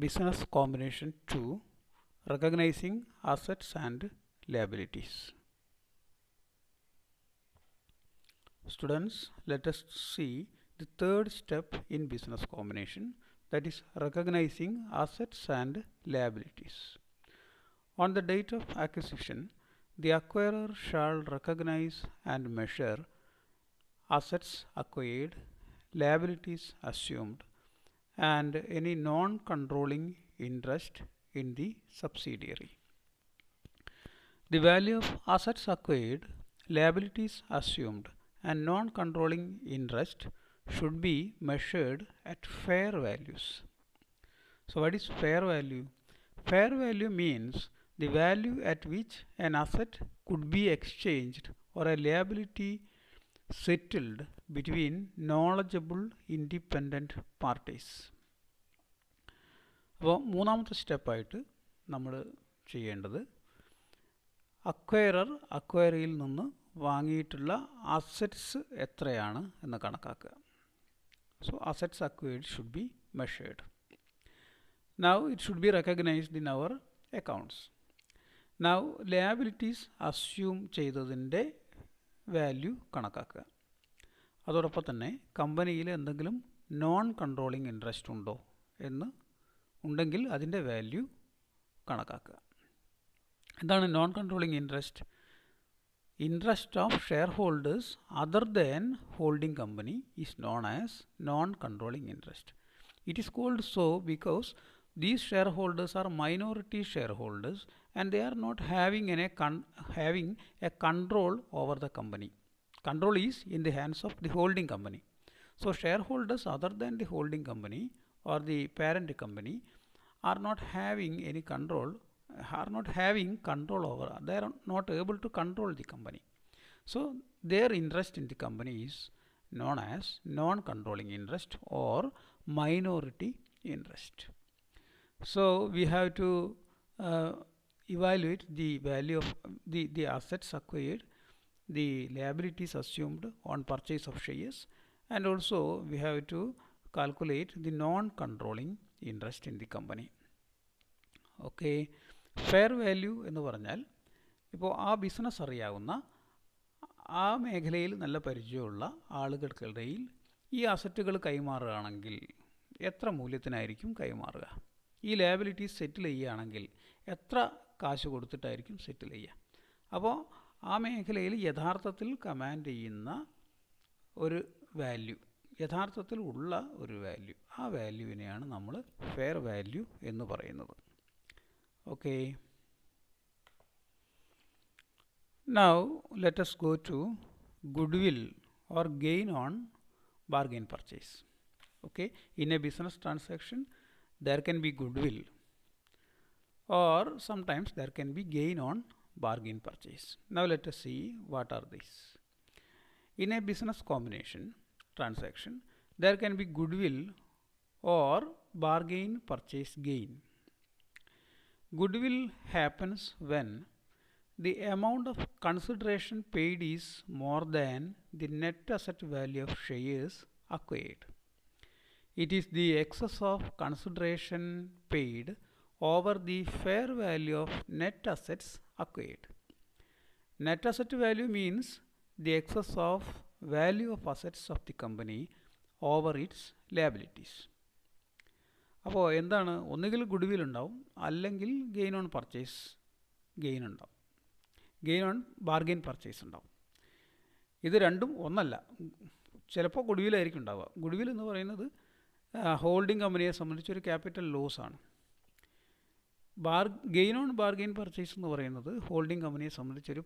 Business Combination 2, Recognizing Assets and Liabilities. Students, let us see the third step in business combination, that is recognizing assets and liabilities. On the date of acquisition, the acquirer shall recognize and measure assets acquired, liabilities assumed, and any non-controlling interest in the subsidiary. The value of assets acquired, liabilities assumed, and non-controlling interest should be measured at fair values. So what is fair value? Fair value means the value at which an asset could be exchanged or a liability settled between knowledgeable independent parties. അപ്പോൾ മൂന്നാമത്തെ സ്റ്റെപ്പായിട്ട് നമ്മൾ ചെയ്യേണ്ടത് അക്വയറിൽ നിന്ന് വാങ്ങിയിട്ടുള്ള assets എത്രയാണ് എന്ന് കണക്കാക്കുക. So assets acquired should be measured. Now it should be recognised in our accounts. Now liabilities assume ചെയ്തതിൻ്റെ വാല്യൂ കണക്കാക്കുക. അതോടൊപ്പം തന്നെ കമ്പനിയിൽ എന്തെങ്കിലും നോൺ കൺട്രോളിങ് ഇൻട്രസ്റ്റ് ഉണ്ടോ എന്ന് ഉണ്ടെങ്കിൽ അതിൻ്റെ വാല്യൂ കണക്കാക്കുക. എന്താണ് non controlling interest? Interest of shareholders other than holding company is known as non controlling interest. It is called so because these shareholders are minority shareholders and they are not having a control over the company. Control is in the hands of the holding company. So shareholders other than the holding company or the parent company are not having any control, over, they are not able to control the company. So their interest in the company is known as non-controlling interest or minority interest. So we have to evaluate the value of the assets acquired, the liabilities assumed on purchase of shares, and also we have to calculate the non-controlling interest in the company. Okay, fair value എന്ന് പറഞ്ഞാൽ ഇപ്പോൾ ആ business അറിയാവുന്ന ആ മേഖലയിൽ നല്ല പരിചയമുള്ള ആളുകൾക്കിടയിൽ ഈ അസറ്റുകൾ കൈമാറുകയാണെങ്കിൽ എത്ര മൂല്യത്തിനായിരിക്കും കൈമാറുക? ഈ ലയബിലിറ്റീസ് സെറ്റിൽ ചെയ്യുകയാണെങ്കിൽ എത്ര കാശ് കൊടുത്തിട്ടായിരിക്കും സെറ്റിൽ ചെയ്യുക? അപ്പോൾ ആ മേഖലയിൽ യഥാർത്ഥത്തിൽ കമാൻഡ് ചെയ്യുന്ന ഒരു വാല്യൂ, യഥാർത്ഥത്തിൽ ഉള്ള ഒരു വാല്യൂ, ആ വാല്യൂവിനെയാണ് നമ്മൾ ഫെയർ വാല്യൂ എന്ന് പറയുന്നത്. Okay, now let us go to goodwill or gain on bargain purchase. Okay, in a business transaction there can be goodwill or sometimes there can be gain on bargain purchase. Now let us see what are these. In a business combination transaction there can be goodwill or bargain purchase gain. Goodwill happens when the amount of consideration paid is more than the net asset value of shares acquired. It is the excess of consideration paid over the fair value of net assets acquired. Net asset value means the excess of value of assets of the company over its liabilities. അപ്പോൾ എന്താണ്? ഒന്നുകിൽ goodwill ഉണ്ടാവും, അല്ലെങ്കിൽ gain on purchase gain ഉണ്ടാവും, gain on bargain purchase ഉണ്ടാവും. ഇത് രണ്ടും ഒന്നല്ല. ചിലപ്പോൾ ഗുഡ്വിലായിരിക്കും ഉണ്ടാവുക. ഗുഡ്വിൽ എന്ന് പറയുന്നത് ഹോൾഡിംഗ് കമ്പനിയെ സംബന്ധിച്ചൊരു ക്യാപിറ്റൽ ലോസ് ആണ്. ഗെയിൻ ഓൺ ബാർഗെയിൻ പർച്ചേസ് എന്ന് പറയുന്നത് ഹോൾഡിംഗ് കമ്പനിയെ സംബന്ധിച്ചൊരു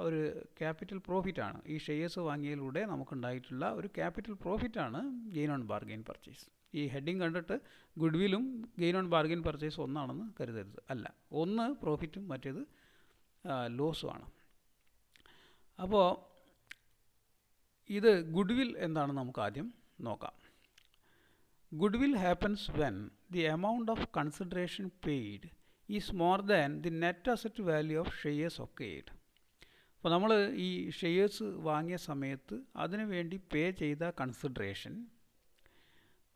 ഒരു ക്യാപിറ്റൽ പ്രോഫിറ്റാണ്. ഈ ഷെയർസ് വാങ്ങിയതിലൂടെ നമുക്കുണ്ടായിട്ടുള്ള ഒരു ക്യാപിറ്റൽ പ്രോഫിറ്റാണ് ഗെയിൻ ഓൺ ബാർഗെയിൻ പർച്ചേസ്. ഈ ഹെഡിങ് കണ്ടിട്ട് ഗുഡ്വില്ലും ഗെയിൻ ഓൺ ബാർഗെയിൻ പർച്ചേസ് ഒന്നാണെന്ന് കരുതരുത്. അല്ല, ഒന്ന് പ്രോഫിറ്റും മറ്റേത് ലോസും ആണ്. അപ്പോൾ ഇത് ഗുഡ്വിൽ എന്താണെന്ന് നമുക്ക് ആദ്യം നോക്കാം. Goodwill happens when the amount of consideration paid is more than the net asset value of shares acquired. അപ്പോൾ നമ്മൾ ഈ ഷെയർസ് വാങ്ങിയ സമയത്ത് അതിനു വേണ്ടി പേ ചെയ്ത കൺസിഡറേഷൻ,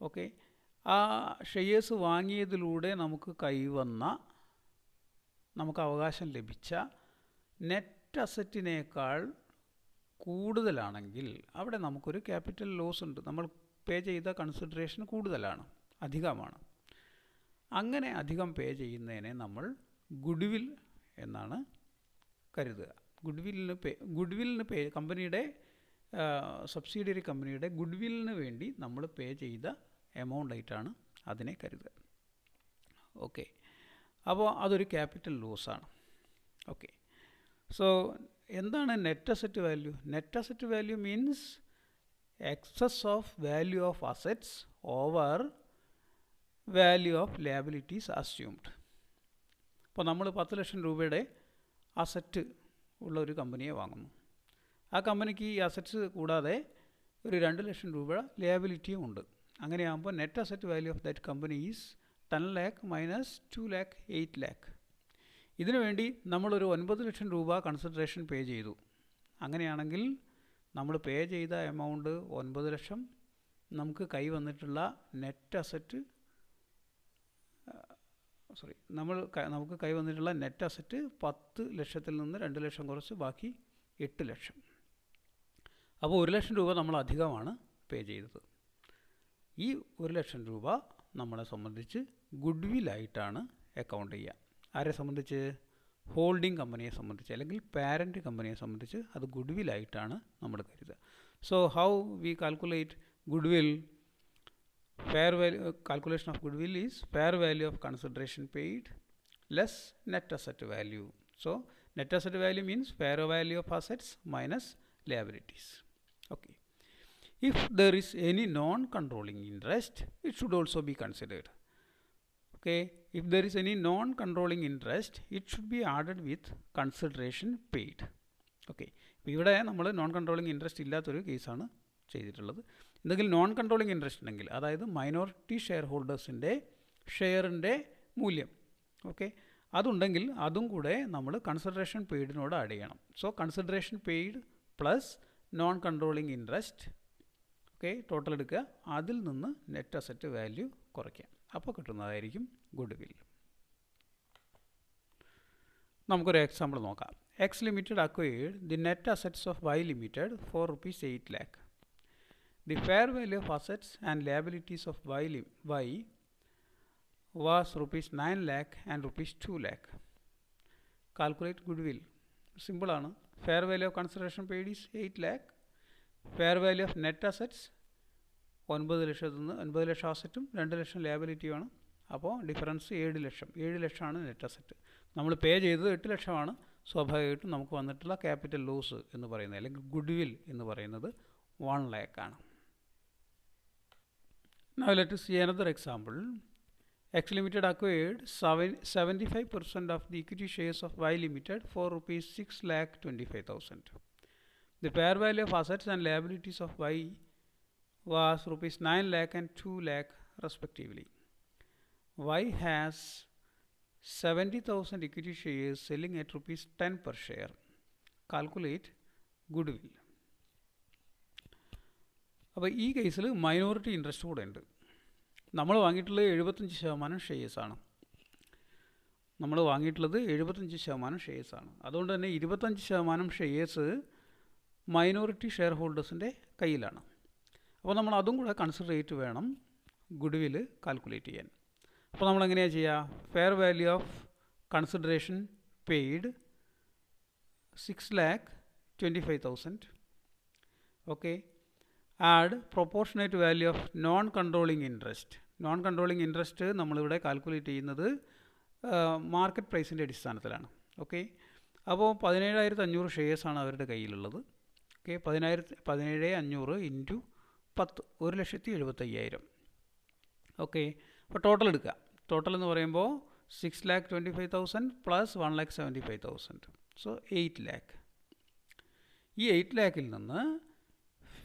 ഓക്കെ, ആ ഷെയർസ് വാങ്ങിയതിലൂടെ നമുക്ക് നമുക്ക് അവകാശം ലഭിച്ച നെറ്റ് അസറ്റിനേക്കാൾ കൂടുതലാണെങ്കിൽ അവിടെ നമുക്കൊരു ക്യാപിറ്റൽ ലോസ് ഉണ്ട്. നമ്മൾ പേ ചെയ്ത കൺസിഡറേഷൻ കൂടുതലാണ്, അധികമാണ്. അങ്ങനെ അധികം പേ ചെയ്യുന്നതിനെ നമ്മൾ ഗുഡ്വിൽ എന്നാണ് കരുതുക. ഗുഡ്വില്ലിന് പേ കമ്പനിയുടെ സബ്സിഡിയറി കമ്പനിയുടെ ഗുഡ്വില്ലിന് വേണ്ടി നമ്മൾ പേ ചെയ്ത എമൗണ്ട് ആയിട്ടാണ് അതിനെ കരുതുക. ഓക്കെ, അപ്പോൾ അതൊരു ക്യാപിറ്റൽ ലോസാണ്. ഓക്കെ, സോ എന്താണ് net asset value? Net asset value means excess of value of assets over value of liabilities assumed. അപ്പോൾ നമ്മൾ 10 ലക്ഷം രൂപയുടെ അസറ്റ് ഉള്ള ഒരു കമ്പനിയെ വാങ്ങുന്നു. ആ കമ്പനിക്ക് ഈ അസറ്റ്സ് കൂടാതെ ഒരു 2 ലക്ഷം രൂപ ലയബിലിറ്റിയും ഉണ്ട്. അങ്ങനെയാകുമ്പോൾ net asset value of that company is 10 lakh minus 2 lakh 8 lakh. ഇതിനു വേണ്ടി നമ്മളൊരു 9 ലക്ഷം രൂപ കൺസിഡറേഷൻ പേ ചെയ്തു. അങ്ങനെയാണെങ്കിൽ നമ്മൾ പേ ചെയ്ത എമൗണ്ട് 9 ലക്ഷം, നമുക്ക് വന്നിട്ടുള്ള നെറ്റ് അസറ്റ് നമുക്ക് വന്നിട്ടുള്ള നെറ്റ് അസറ്റ് 10 ലക്ഷത്തിൽ നിന്ന് 2 ലക്ഷം കുറച്ച് ബാക്കി 8 ലക്ഷം. അപ്പോൾ 1 ലക്ഷം രൂപ നമ്മൾ അധികമാണ് പേ ചെയ്തത്. ഈ 1 ലക്ഷം രൂപ നമ്മളെ സംബന്ധിച്ച് ഗുഡ്വില്ലായിട്ടാണ് അക്കൗണ്ട് ചെയ്യുക. ആരെ സംബന്ധിച്ച്? ഹോൾഡിംഗ് കമ്പനിയെ സംബന്ധിച്ച് അല്ലെങ്കിൽ പാരൻറ്റ് കമ്പനിയെ സംബന്ധിച്ച് അത് ഗുഡ്വില്ലായിട്ടാണ് നമ്മൾ കരുതുക. So how we calculate goodwill? Fair value calculation of goodwill is fair value of consideration paid less net asset value. So net asset value means fair value of assets minus liabilities. Okay, if there is any non-controlling interest, it should also be considered. Okay, if there is any non-controlling interest, it should be added with consideration paid. Okay, ഇവിടെ നമ്മൾ non controlling interest ഇല്ലാത്തൊരു കേസാണ് ചെയ്തിട്ടുള്ളത്. എന്തെങ്കിലും non controlling interest ഉണ്ടെങ്കിൽ, അതായത് minority share ഹോൾഡേഴ്സിൻ്റെ ഷെയറിൻ്റെ മൂല്യം, okay, അതുണ്ടെങ്കിൽ അതും കൂടെ നമ്മൾ കൺസിഡറേഷൻ പെയ്ഡിനോട് ആഡ് ചെയ്യണം. So consideration paid plus non controlling interest, okay, total എടുക്കുക, അതിൽ നിന്ന് നെറ്റ് അസറ്റ് വാല്യൂ കുറയ്ക്കുക. അപ്പോൾ കിട്ടുന്നതായിരിക്കും ഗുഡ്വിൽ. നമുക്കൊരു എക്സാമ്പിൾ നോക്കാം. X Limited acquired the net assets of Y Limited for rupees 8 lakh. The fair value of assets and liabilities of Y was rupees 9 lakh and rupees 2 lakh. Calculate goodwill. Simple ആണ്. Fair value of consideration paid is 8 lakh. Fair value of net assets 9 ലക്ഷം അസറ്റും 2 ലക്ഷം ലയബിലിറ്റിയുമാണ്. അപ്പോൾ difference 7 ലക്ഷം. 7 ലക്ഷമാണ് net asset. നമ്മൾ പേ ചെയ്തത് 8 ലക്ഷമാണ്. സ്വാഭാവികമായിട്ടും നമുക്ക് വന്നിട്ടുള്ള capital loss എന്ന് പറയുന്നത് അല്ലെങ്കിൽ ഗുഡ്വിൽ എന്ന് പറയുന്നത് 1 lakh ആണ്. Now let us see another example. X Limited acquired 75% of the equity shares of Y Limited for rupees 6,25,000. The fair value of assets and liabilities of Y was rupees 9 lakh and 2 lakh respectively. Y has 70,000 equity shares selling at rupees 10 per share. Calculate goodwill. അപ്പോൾ ഈ കേസിൽ minority interest കൂടെ ഉണ്ട്. നമ്മൾ വാങ്ങിയിട്ടുള്ളത് 75% ഷെയർസാണ്. അതുകൊണ്ട് തന്നെ 25% shares minority share ഹോൾഡേഴ്സിൻ്റെ കയ്യിലാണ്. അപ്പോൾ നമ്മൾ അതും കൂടെ കൺസിഡർ ചെയ്തിട്ട് വേണം ഗുഡ്വിൽ കാൽക്കുലേറ്റ് ചെയ്യാൻ. അപ്പോൾ നമ്മൾ എങ്ങനെയാണ് ചെയ്യുക? Fair value of consideration paid 6,25,000. Okay, add proportionate value of non controlling interest നമ്മളിവിടെ കാൽക്കുലേറ്റ് ചെയ്യുന്നത് മാർക്കറ്റ് പ്രൈസിൻ്റെ അടിസ്ഥാനത്തിലാണ്. ഓക്കെ, അപ്പോൾ 17,500 ഷെയർസാണ് അവരുടെ കയ്യിലുള്ളത്. Okay, 17,500 into 10, 1,75,000. ഓക്കെ, അപ്പോൾ ടോട്ടൽ എടുക്കുക. ടോട്ടൽ എന്ന് പറയുമ്പോൾ 6,25,000 പ്ലസ് 1,75,000, സോ 8 lakh. ഈ 8 lakhൽ നിന്ന്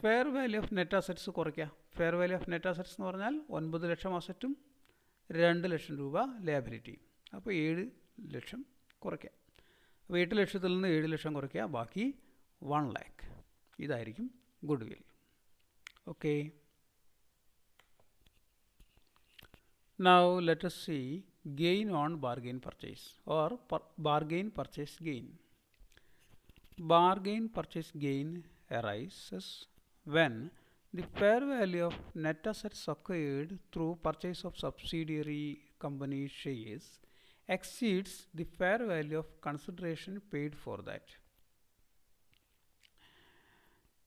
fair value of net assets കുറയ്ക്കുക. Fair value of net assets എന്ന് പറഞ്ഞാൽ 9 ലക്ഷം അസറ്റും 2 ലക്ഷം രൂപ ലയബിലിറ്റിയും. അപ്പോൾ 7 ലക്ഷം കുറയ്ക്കുക. അപ്പോൾ 8 ലക്ഷത്തിൽ നിന്ന് 7 ലക്ഷം കുറയ്ക്കുക, ബാക്കി 1 lakh. ഇതായിരിക്കും goodwill. Okay, Now let us see gain on bargain purchase or bargain purchase gain. Bargain purchase gain arises when the fair value of net assets acquired through purchase of subsidiary company shares exceeds the fair value of consideration paid for that.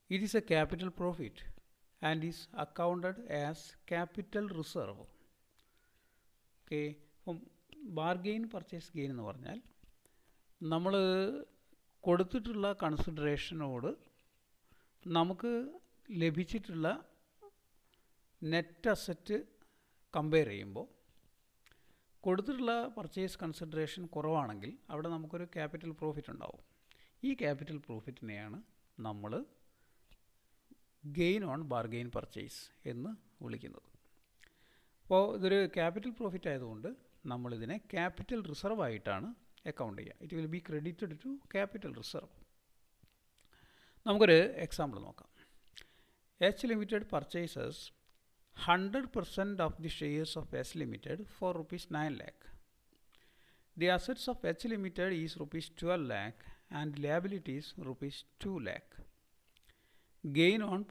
It is a capital profit and is accounted as capital reserve. Okay, അപ്പം bargain purchase gain എന്ന് പറഞ്ഞാൽ നമ്മൾ കൊടുത്തിട്ടുള്ള കൺസിഡറേഷനോട് നമുക്ക് ലഭിച്ചിട്ടുള്ള net asset compare ചെയ്യുമ്പോൾ കൊടുത്തിട്ടുള്ള purchase consideration കുറവാണെങ്കിൽ അവിടെ നമുക്കൊരു ക്യാപിറ്റൽ പ്രോഫിറ്റ് ഉണ്ടാവും. ഈ ക്യാപിറ്റൽ പ്രോഫിറ്റിനെയാണ് നമ്മൾ ഗെയിൻ ഓൺ ബാർഗെയിൻ പർച്ചേസ് എന്ന് വിളിക്കുന്നത്. അപ്പോൾ ഇതൊരു ക്യാപിറ്റൽ പ്രോഫിറ്റ് ആയതുകൊണ്ട് നമ്മളിതിനെ ക്യാപിറ്റൽ റിസർവ് ആയിട്ടാണ് അക്കൗണ്ട് ചെയ്യുക. It will be credited to capital reserve. നമുക്കൊരു എക്സാമ്പിൾ നോക്കാം. H limited purchases 100% of the shares of H Limited for rupees 9 lakh. The assets of H Limited is rupees 12 lakh and liabilities rupees 2 lakh. Gain on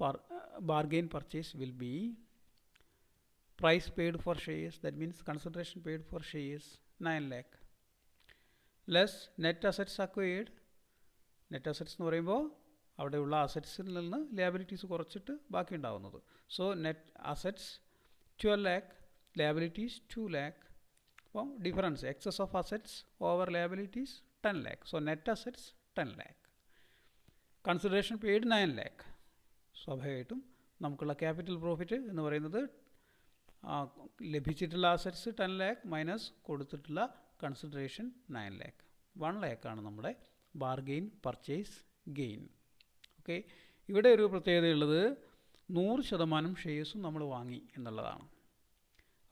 bargain purchase will be price paid for shares, that means consideration paid for shares 9 lakh less net assets acquired. Net assets എന്ന് പറയുമ്പോൾ അവിടെയുള്ള അസറ്റ്സിൽ നിന്ന് ലിയബിലിറ്റീസ് കുറച്ചിട്ട് ബാക്കി ഉണ്ടാവുന്നത്. So net assets 12 lakh, liabilities 2 lakh. അപ്പം difference excess of assets over liabilities 10 lakh. So net assets 10 lakh. Consideration paid 9 lakh. സ്വാഭാവികമായിട്ടും നമുക്കുള്ള ക്യാപിറ്റൽ പ്രോഫിറ്റ് എന്ന് പറയുന്നത് ലഭിച്ചിട്ടുള്ള അസറ്റ്സ് 10 lakh മൈനസ് കൊടുത്തിട്ടുള്ള കൺസിഡറേഷൻ 9 lakh. 1 lakh ആണ് നമ്മുടെ ബാർഗെയിൻ പർച്ചേസ് ഗെയിൻ. ഓക്കെ, ഇവിടെ ഒരു പ്രത്യേകതയുള്ളത് 100% ഷെയർസും നമ്മൾ വാങ്ങി എന്നുള്ളതാണ്.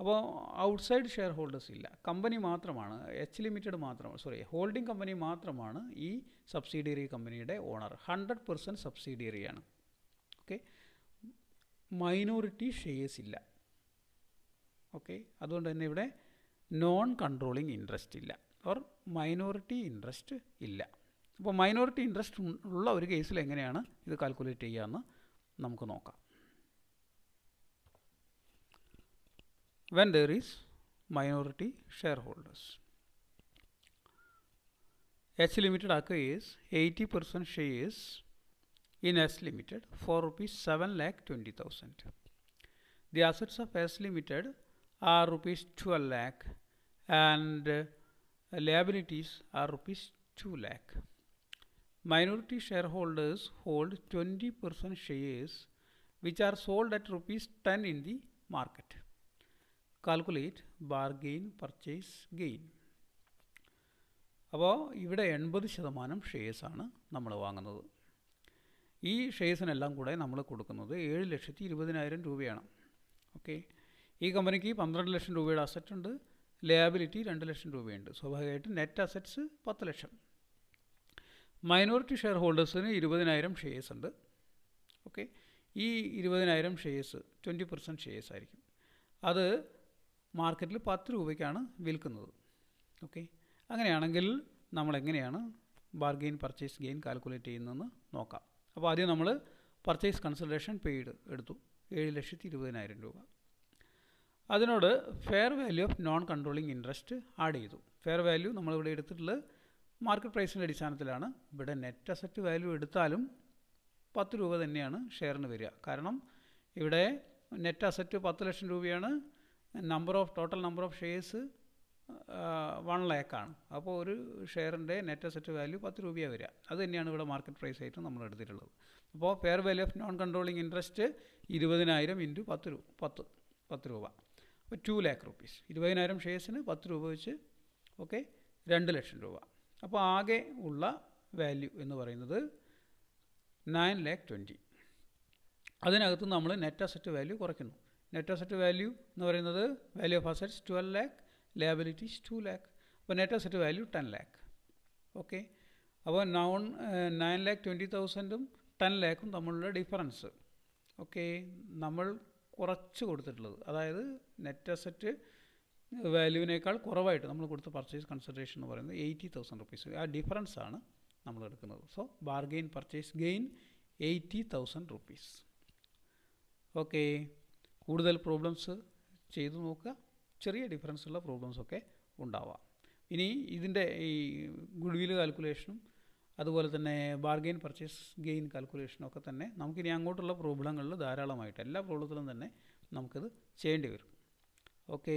അപ്പോൾ ഔട്ട്സൈഡ് ഷെയർ ഹോൾഡേഴ്സ് ഇല്ല. കമ്പനി മാത്രമാണ്, എച്ച് ലിമിറ്റഡ് മാത്രമാണ്, ഹോൾഡിംഗ് കമ്പനി മാത്രമാണ് ഈ സബ്സിഡിയറി കമ്പനിയുടെ ഓണർ. 100% സബ്സിഡിയറിയാണ്. ഓക്കെ, മൈനോറിറ്റി ഷെയർസ് ഇല്ല. ഓക്കെ, അതുകൊണ്ട് തന്നെ ഇവിടെ നോൺ കൺട്രോളിങ് ഇൻട്രസ്റ്റ് ഇല്ല, ഓർ മൈനോറിറ്റി ഇൻട്രസ്റ്റ് ഇല്ല. അപ്പോൾ മൈനോറിറ്റി ഇൻട്രസ്റ്റ് ഉള്ള ഒരു കേസിൽ എങ്ങനെയാണ് ഇത് കാൽക്കുലേറ്റ് ചെയ്യാമെന്ന് നമുക്ക് നോക്കാം. when there is minority shareholders, H Limited acquires 80% shares in S Limited for rupees 7,20,000. The assets of S Limited are rupees 12 lakh and liabilities are rupees 2 lakh. Minority shareholders hold 20% shares which are sold at rupees 10 in the market. Calculate bargain purchase gain. അപ്പോൾ ഇവിടെ 80% ഷെയർസാണ് നമ്മൾ വാങ്ങുന്നത്. ഈ ഷെയർസിനെല്ലാം കൂടെ നമ്മൾ കൊടുക്കുന്നത് 7,20,000 രൂപയാണ്. Okay, ഈ കമ്പനിക്ക് 12 ലക്ഷം രൂപയുടെ അസറ്റ് ഉണ്ട്, ലയബിലിറ്റി 2 ലക്ഷം രൂപയുണ്ട്. സ്വാഭാവികമായിട്ടും നെറ്റ് അസറ്റ്സ് 10 ലക്ഷം. മൈനോറിറ്റി ഷെയർ ഹോൾഡേഴ്സിന് 20,000 ഷെയർസ് ഉണ്ട്. ഓക്കെ, ഈ 20,000 ഷെയർസ് 20% ഷെയർസ് ആയിരിക്കും. അത് മാർക്കറ്റിൽ 10 രൂപയ്ക്കാണ് വിൽക്കുന്നത്. ഓക്കെ, അങ്ങനെയാണെങ്കിൽ നമ്മൾ എങ്ങനെയാണ് ബാർഗെയിൻ പർച്ചേസ് ഗെയിൻ കാൽക്കുലേറ്റ് ചെയ്യുന്നതെന്ന് നോക്കാം. അപ്പോൾ ആദ്യം നമ്മൾ പർച്ചേസ് കൺസിഡറേഷൻ പെയ്ഡ് എടുത്തു, 7,20,000 രൂപ. അതിനോട് fair value of non controlling interest add ചെയ്തു. ഫെയർ വാല്യൂ നമ്മളിവിടെ എടുത്തിട്ടുള്ളത് മാർക്കറ്റ് പ്രൈസിൻ്റെ അടിസ്ഥാനത്തിലാണ്. ഇവിടെ നെറ്റ് അസറ്റ് വാല്യൂ എടുത്താലും 10 രൂപ തന്നെയാണ് ഷെയറിന് വരിക. കാരണം ഇവിടെ നെറ്റ് അസറ്റ് 10 ലക്ഷം രൂപയാണ്, total number of shares 1 lakh ആണ്. അപ്പോൾ ഒരു ഷെയറിൻ്റെ നെറ്റ് അസറ്റ് വാല്യൂ 10 രൂപയാണ് വരിക. അത് തന്നെയാണ് ഇവിടെ മാർക്കറ്റ് പ്രൈസ് ആയിട്ട് നമ്മൾ എടുത്തിട്ടുള്ളത്. അപ്പോൾ fair value of non controlling interest 20,000 into 10 രൂപ. അപ്പോൾ 2 lakh rupees. 20,000 ഷെയർസിന് 10 രൂപ വെച്ച് ഓക്കെ 2 ലക്ഷം രൂപ. അപ്പോൾ ആകെ ഉള്ള വാല്യൂ എന്ന് പറയുന്നത് 9,20,000. അതിനകത്ത് നമ്മൾ നെറ്റ് അസറ്റ് വാല്യൂ കുറയ്ക്കുന്നു. നെറ്റ് അസറ്റ് വാല്യൂ എന്ന് പറയുന്നത് value of assets 12 lakh, liabilities 2 lakh. അപ്പോൾ net asset value 10 lakh. Okay, അപ്പോൾ 9,20,000 10 lakh തമ്മിലുള്ള ഡിഫറൻസ് ഓക്കെ നമ്മൾ കുറച്ച് കൊടുത്തിട്ടുള്ളത്. അതായത് നെറ്റ് അസറ്റ് വാല്യൂവിനേക്കാൾ കുറവായിട്ട് നമ്മൾ കൊടുത്ത പർച്ചേസ് കൺസിഡറേഷൻ എന്ന് പറയുന്നത് 80,000 റുപ്പീസ്. ആ ഡിഫറൻസ് ആണ് നമ്മൾ എടുക്കുന്നത്. So bargain purchase gain 80,000 rupees. Okay, കൂടുതൽ പ്രോബ്ലംസ് ചെയ്തു നോക്കുക. ചെറിയ ഡിഫറൻസ് ഉള്ള പ്രോബ്ലംസൊക്കെ ഉണ്ടാവാം. ഇനി ഇതിൻ്റെ ഈ ഗുഡ് വിൽ കാൽക്കുലേഷനും അതുപോലെ തന്നെ ബാർഗെയിൻ പർച്ചേസ് ഗെയിൻ കാൽക്കുലേഷനും ഒക്കെ തന്നെ നമുക്കിനി അങ്ങോട്ടുള്ള പ്രോബ്ലങ്ങളിൽ ധാരാളമായിട്ട് എല്ലാ പ്രോബ്ലത്തിലും തന്നെ നമുക്കത് ചെയ്യേണ്ടി വരും. ഓക്കെ.